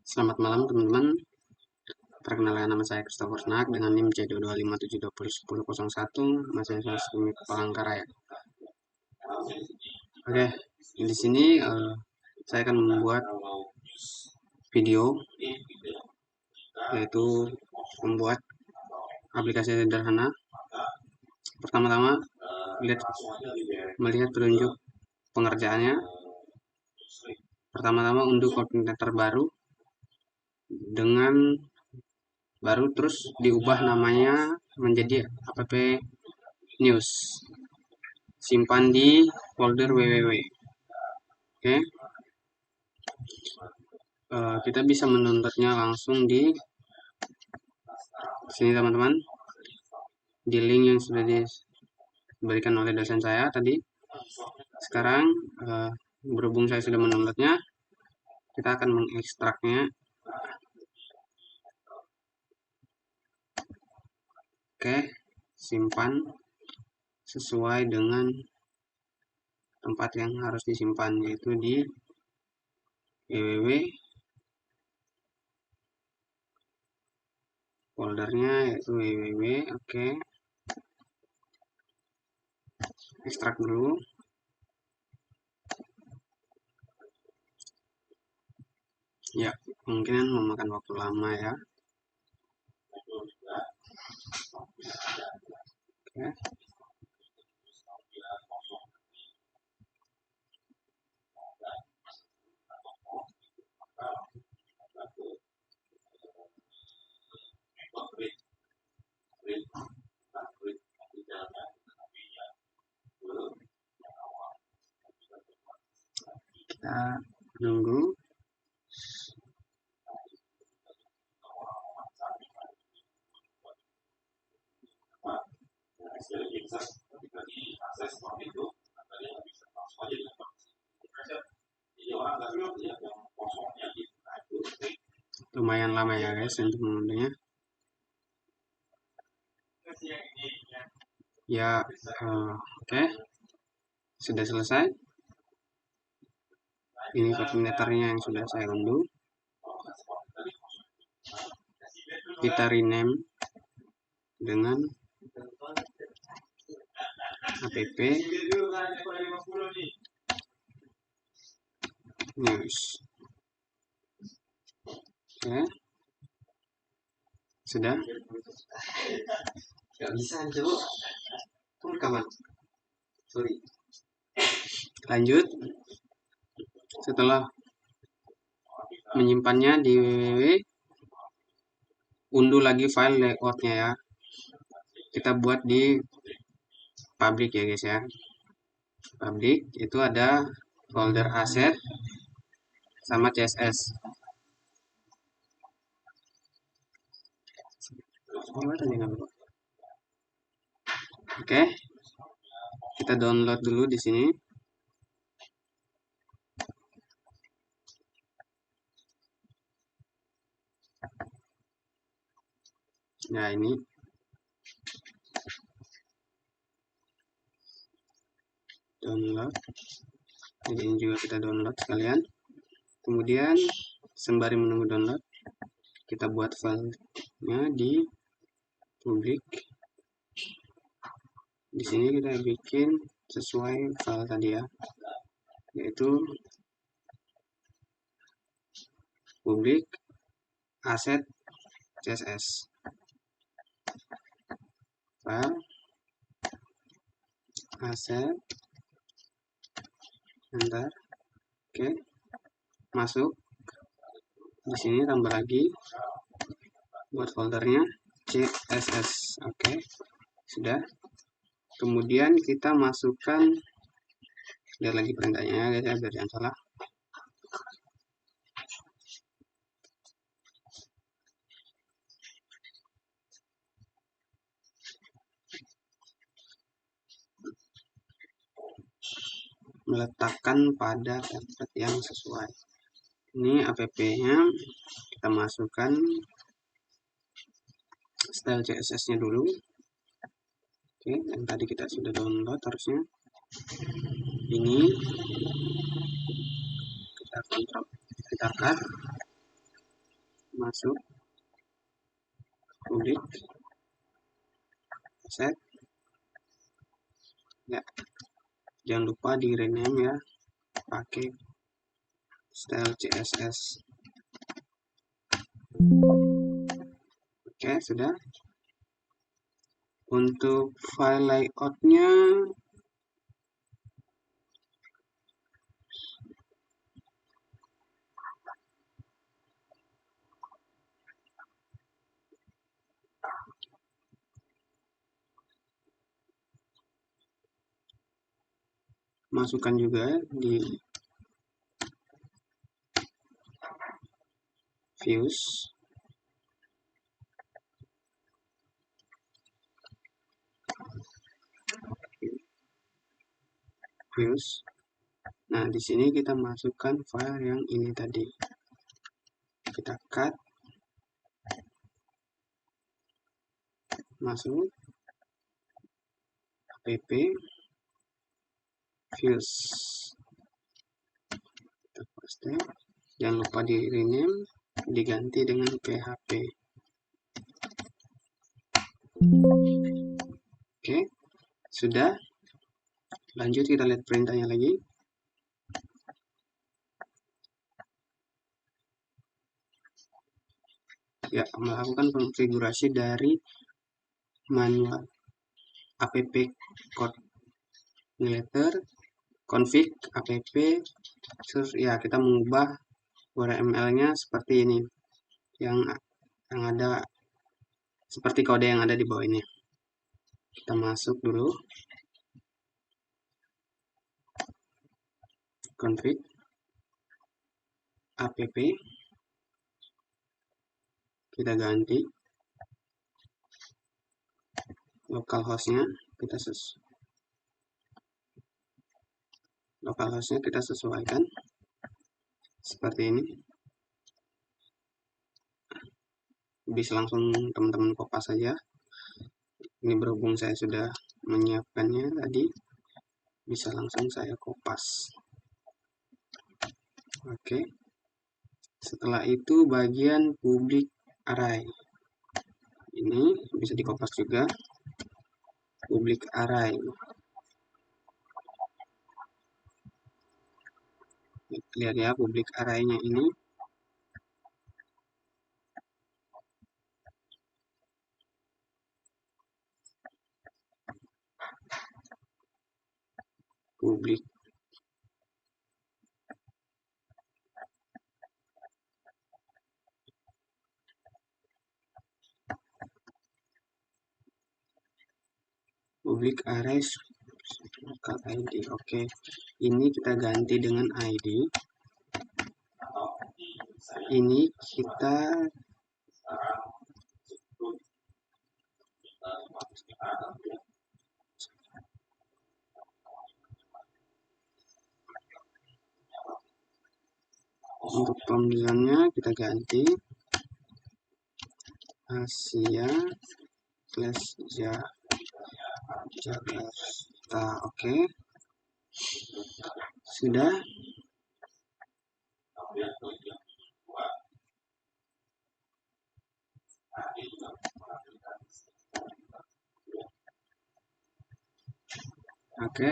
Selamat malam teman-teman. Perkenalkan, nama saya Christopher Snack dengan NIM C22572001001, masih saya Sumi Palangkaraya. Oke, di sini saya akan membuat video, yaitu membuat aplikasi sederhana. Pertama-tama melihat petunjuk pengerjaannya. Pertama-tama unduh koordinator terbaru dengan terus diubah namanya menjadi app news, simpan di folder www. Oke, kita bisa mendownloadnya langsung di sini teman-teman, di link yang sudah diberikan oleh dosen saya tadi. Sekarang berhubung saya sudah mendownloadnya, kita akan mengekstraknya. Oke, simpan sesuai dengan tempat yang harus disimpan, yaitu di www, foldernya yaitu www. Oke, ekstrak dulu. Ya, kemungkinan memakan waktu lama ya. Oke. Kita nunggu. Lumayan lama ya guys untuk mengunduhnya. Ya, oke. Sudah selesai. Ini koordinatornya yang sudah saya unduh. Kita rename dengan app news. Oke, sudah. Gak bisa coba. Tuh rekaman. Sorry. Lanjut. Setelah menyimpannya di www, unduh lagi file layoutnya ya. Kita buat di public ya guys ya. Public itu ada folder asset sama CSS. Oke, kita download dulu di sini. Nah, ini download. Jadi ini juga kita download sekalian. Kemudian sembari menunggu download, kita buat filenya di publik. Di sini kita bikin sesuai file tadi ya, yaitu publik asset CSS. File asset, enter. Oke, masuk. Di sini tambah lagi buat foldernya CSS. Oke, sudah. Kemudian kita masukkan, lihat lagi perintahnya ya guys ya, biar jangan salah. Meletakkan pada tempat yang sesuai. Ini app-nya kita masukkan style CSS-nya dulu. Oke, yang tadi kita sudah download harusnya. Ini kita kontrol, kita cut. masuk public set ya, jangan lupa di rename ya, pakai style CSS. Oke, sudah. Untuk file layoutnya masukkan juga di views. Nah, di sini kita masukkan file yang ini tadi. Kita cut, masuk app views. Kita paste. Jangan lupa di rename, diganti dengan PHP. Oke, sudah. Lanjut kita lihat perintahnya lagi. Ya, melakukan konfigurasi dari manual app code letter config app ya, kita mengubah URL-nya seperti ini, yang ada seperti kode yang ada di bawah ini. Kita masuk dulu config app, kita ganti localhostnya, kita sesuaikan seperti ini. Bisa langsung teman-teman kopas saja. Ini berhubung saya sudah menyiapkannya tadi, bisa langsung saya kopas. Oke. Setelah itu bagian public array. Ini bisa dikopas juga. Public array. Lihat ya, public array-nya ini. Public array local ID. Oke, ini kita ganti dengan ID. Ini kita untuk pemilihannya kita ganti Asia/Jakarta. Oke, sudah. Oke,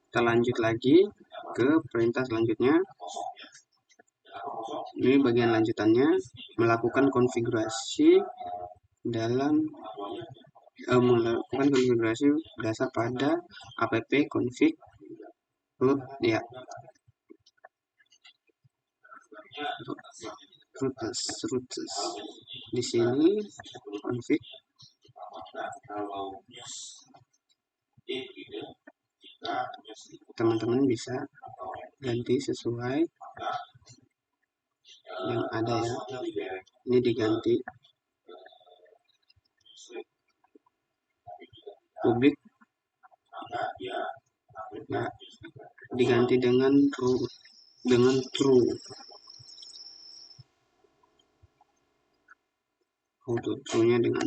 kita lanjut lagi ke perintah selanjutnya. Ini bagian lanjutannya, melakukan konfigurasi berdasar pada app config root ya. Roots. Di sini config teman-teman bisa ganti sesuai yang ada ya. Ini diganti publik ya, diganti dengan true true-nya dengan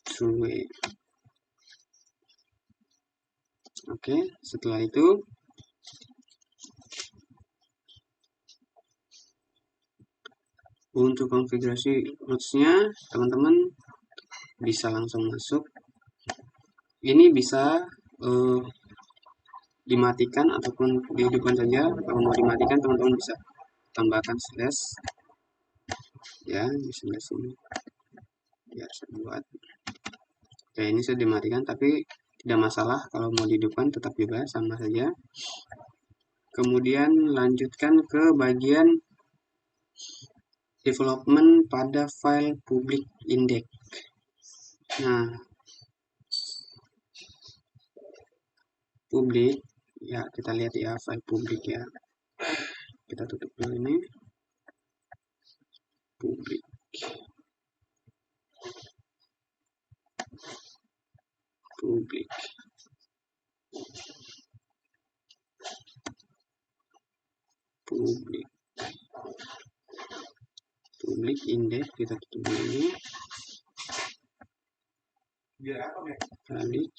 true. Oke, setelah itu Untuk konfigurasi roots-nya, teman-teman bisa langsung masuk. Ini bisa dimatikan ataupun dihidupkan saja. Kalau mau dimatikan, teman-teman bisa tambahkan slash ya di sebelah sini biar saya buat. Oke, ini sudah dimatikan, tapi tidak masalah kalau mau dihidupkan, tetap juga sama saja. Kemudian lanjutkan ke bagian development pada file public index. Nah, publik ya, kita lihat ya file publik ya. Kita tutup dulu ini. Publik. Publik. Publik. Publik index kita tutup dulu ini. Balik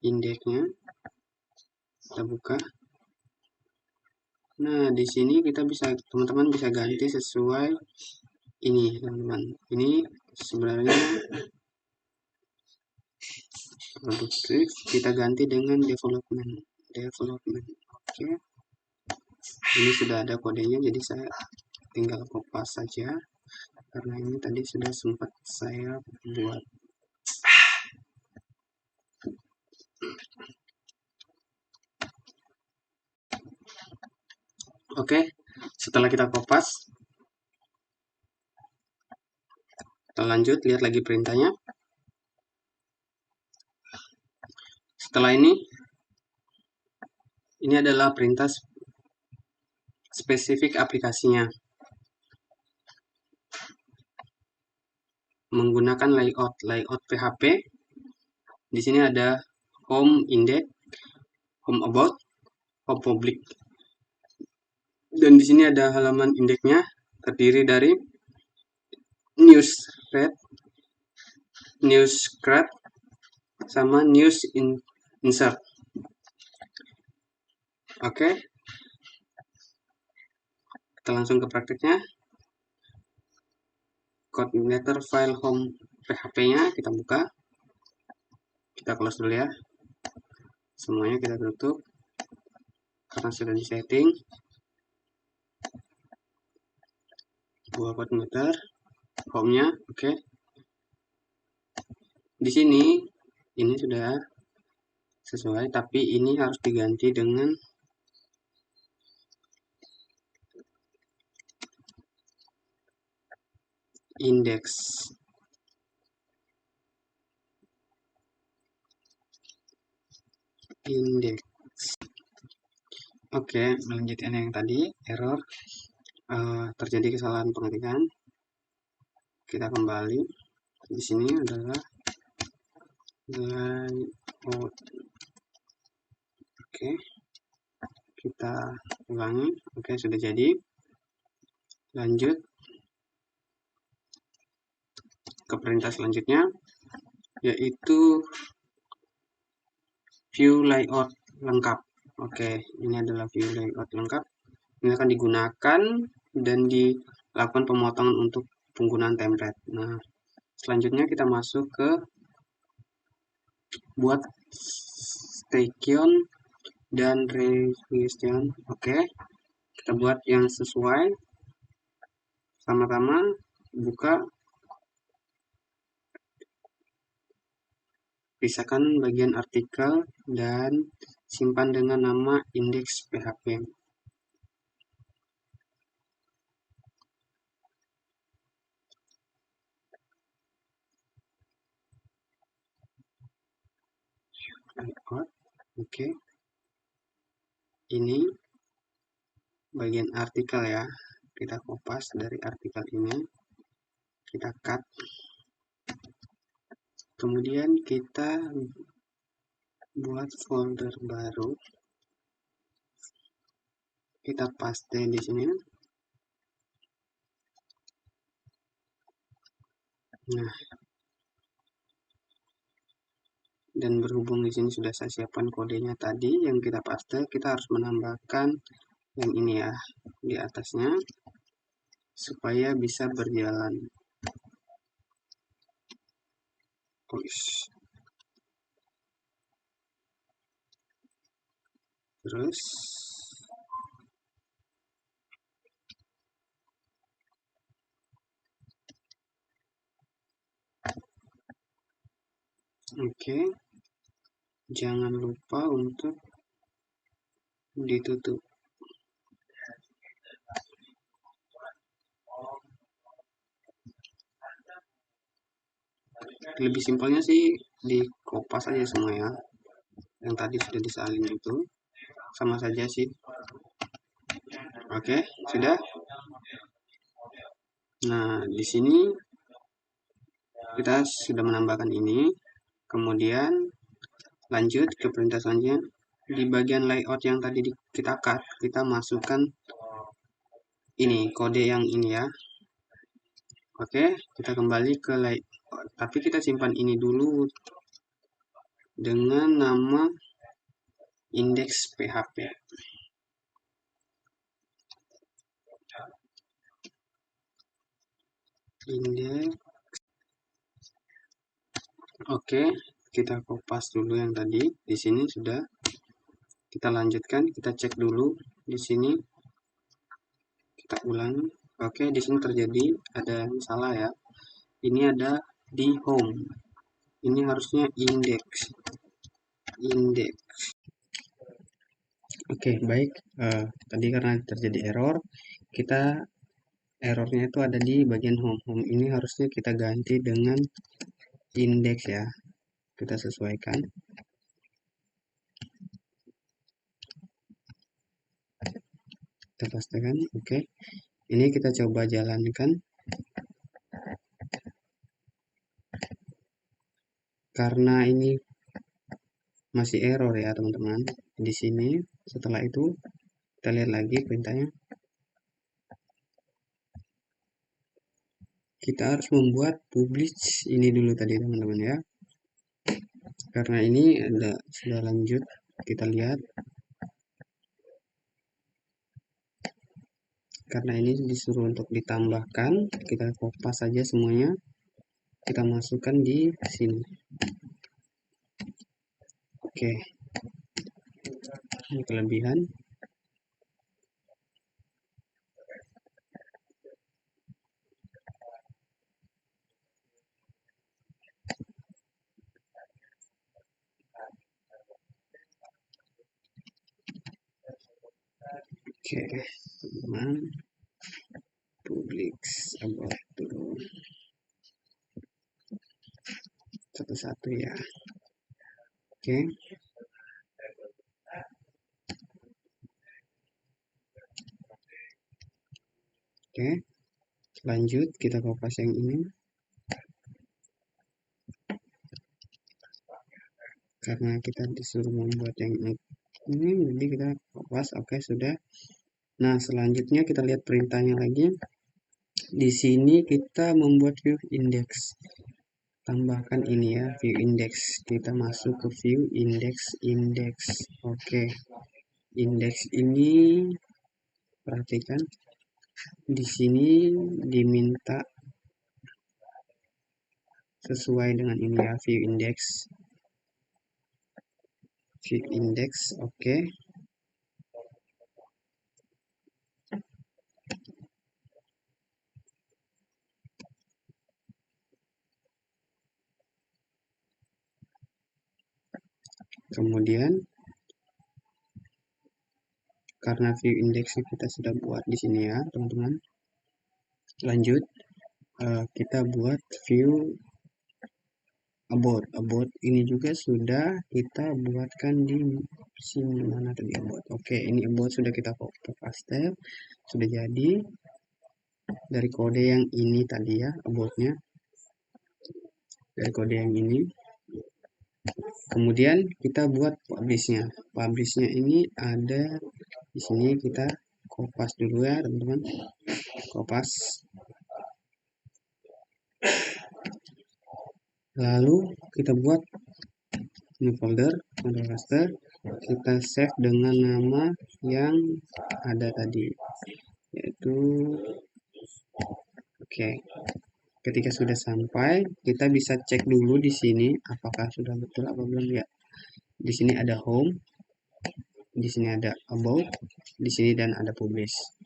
indeksnya kita buka. Nah, di sini kita bisa, teman-teman bisa ganti sesuai ini, teman-teman. Ini sebenarnya produktif, kita ganti dengan development. Oke. Ini sudah ada kodenya, jadi saya tinggal kopas saja karena ini tadi sudah sempat saya buat. Oke, setelah kita kopas, kita lanjut lihat lagi perintahnya. Setelah ini adalah perintah spesifik aplikasinya. Menggunakan layout PHP. Di sini ada home index, home about, home public. Dan di sini ada halaman indeksnya terdiri dari news read, news grab, sama news insert. Oke. Kita langsung ke prakteknya. Coordinator file home PHP-nya kita buka. Kita close dulu ya. Semuanya kita tutup karena sudah disetting. Buat coordinator home-nya, oke. Di sini ini sudah sesuai, tapi ini harus diganti dengan index. Oke, melanjutkan yang tadi error, terjadi kesalahan pengetikan. Kita kembali. Di sini adalah layout. Oke, kita ulangi. Oke, sudah jadi. Lanjut ke perintah selanjutnya, yaitu view layout lengkap. Oke, ini adalah view layout lengkap. Ini akan digunakan dan dilakukan pemotongan untuk penggunaan template. Nah, selanjutnya kita masuk ke buat station dan revision. Oke, kita buat yang sesuai. Sama-sama buka, pisahkan bagian artikel dan simpan dengan nama index PHP. Oke, ini bagian artikel ya, kita kopas dari artikel ini, kita cut, kemudian kita buat folder baru, kita paste di sini. Nah, dan berhubung di sini sudah saya siapkan kodenya tadi yang kita paste, kita harus menambahkan yang ini ya di atasnya. supaya bisa berjalan. Terus oke, jangan lupa untuk ditutup. Lebih simpelnya sih di kopas aja semua ya. Yang tadi sudah disalin itu sama saja sih. Oke, sudah. Nah, di sini kita sudah menambahkan ini. Kemudian lanjut ke perintah selanjutnya. Di bagian layout yang tadi kita cut, kita masukkan ini kode yang ini ya. Oke, kita kembali ke layout, tapi kita simpan ini dulu dengan nama indeks PHP. Indeks. Oke, kita kopas dulu yang tadi. Di sini sudah. Kita lanjutkan, kita cek dulu di sini. Kita ulang. Oke, di sini terjadi ada salah ya. Ini ada di home. Ini harusnya indeks. Oke, baik. Tadi karena terjadi error, errornya itu ada di bagian home. Home ini harusnya kita ganti dengan indeks ya. Kita sesuaikan. Kita pastikan, oke. Ini kita coba jalankan. Karena ini masih error ya teman-teman. Di sini setelah itu kita lihat lagi perintahnya. Kita harus membuat publish ini dulu tadi teman-teman ya. Karena ini sudah lanjut, kita lihat. Karena ini disuruh untuk ditambahkan, kita kopas saja semuanya. Kita masukkan di sini. Oke. Ini kelebihan. Oke, teman, public about dulu satu-satu ya. Oke. Oke, lanjut kita kopas yang ini. Karena kita disuruh membuat yang ini, jadi kita kopas. Oke, sudah. Nah, selanjutnya kita lihat perintahnya lagi. Di sini kita membuat view index. Tambahkan ini ya, view index. Kita masuk ke view index. Oke. Indeks ini perhatikan di sini diminta sesuai dengan ini ya, view index. Oke. Kemudian karena view index kita sudah buat di sini ya teman-teman, lanjut kita buat view about ini juga sudah kita buatkan di sini. Mana tadi about? Oke, ini about sudah kita copy paste, sudah jadi dari kode yang ini tadi ya, aboutnya dari kode yang ini. Kemudian kita buat publishnya ini ada di sini. Kita kopas dulu ya teman-teman, kopas. Lalu kita buat new folder, control raster, kita save dengan nama yang ada tadi, yaitu Oke, ketika sudah sampai, kita bisa cek dulu di sini apakah sudah betul apa belum ya. Di sini ada home, di sini ada about, di sini dan ada publish.